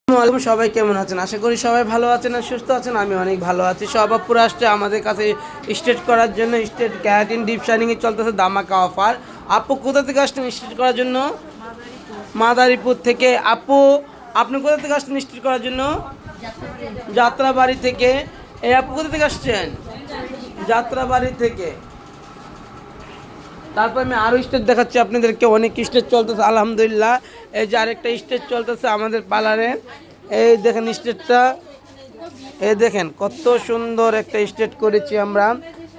আসসালামু সবাই কেমন আছেন? আশা করি সবাই ভালো আছেন আর সুস্থ আছেন। আমি অনেক ভালো আছি। সব আপুরা আসছে আমাদের কাছে স্ট্রেট করার জন্য। স্ট্রেট ক্যারাটিন ডিপ শাইনিংয়ে চলতেছে ধামাকা অফার। আপু কোথা থেকে আসছেন স্ট্রেট করার জন্য? মাদারীপুর থেকে। আপু আপনি কোথা থেকে আসছেন স্ট্রেট করার জন্য? যাত্রাবাড়ি থেকে। এই আপু কোথা থেকে আসছেন? যাত্রাবাড়ি থেকে। তারপর আমি আরও স্টেজ দেখাচ্ছি আপনাদেরকে। অনেক স্টেজ চলতেছে আলহামদুলিল্লাহ। এই যে আরেকটা স্টেজ চলতেছে আমাদের পার্লারে। এই দেখেন স্টেজটা, এই দেখেন কত সুন্দর একটা স্টেজ করেছি আমরা,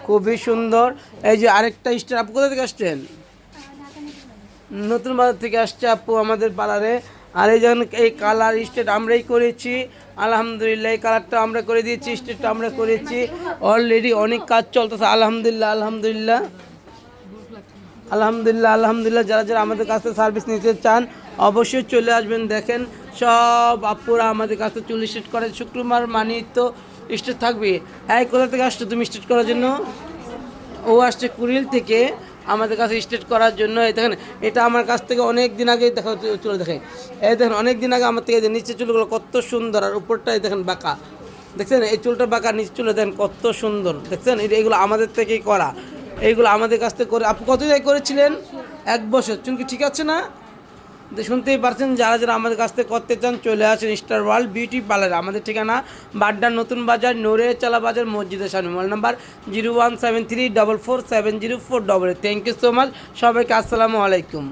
খুবই সুন্দর। এই যে আরেকটা স্টেজ। আপু কোথা থেকে আসছেন? নতুন বাজার থেকে আসছে আপু আমাদের পার্লারে। আর এই যেমন এই কালার স্টেজ আমরাই করেছি আলহামদুলিল্লাহ। এই কালারটা আমরা করে দিয়েছি, স্টেজটা আমরা করেছি। অলরেডি অনেক কাজ চলতেছে আলহামদুলিল্লাহ আলহামদুলিল্লাহ আলহামদুলিল্লাহ আলহামদুলিল্লাহ। যারা যারা আমাদের কাছ থেকে সার্ভিস নিতে চান অবশ্যই চলে আসবেন। দেখেন সব আপুরা আমাদের কাছে চুল স্ট্রেট করে। শুক্রবার মানেই তো স্ট্রেট থাকবে। হ্যাঁ, কোথা থেকে আসছো তুমি স্ট্রেট করার জন্য? ও আসছে কুড়িল থেকে আমাদের কাছে স্ট্রেট করার জন্য। এই দেখেন এটা আমার কাছ থেকে অনেক দিন আগে দেখা চুল। দেখেন এই দেখেন অনেক দিন আগে আমার থেকে নিচে চুলগুলো কত সুন্দর, আর উপরটাই দেখেন বাঁকা। দেখছেন এই চুলটা বাঁকা, নিচে চুলে দেখেন কত সুন্দর। দেখছেন এইগুলো আমাদের থেকেই করা, এইগুলো আমাদের কাছ থেকে করে। আপনি কত জায়গায় করেছিলেন? 1 বছর। চুল কি ঠিক আছে না? শুনতেই পারছেন। যারা যারা আমাদের কাছ থেকে করতে চান চলে আসেন স্টার ওয়ার্ল্ড বিউটি পার্লার। আমাদের ঠিকানা বাড্ডা নতুন বাজার, নোরে চালা বাজার, মসজিদের সামনে। Mobile number 01734470488। Thank you so much সবাইকে। আসসালামু আলাইকুম।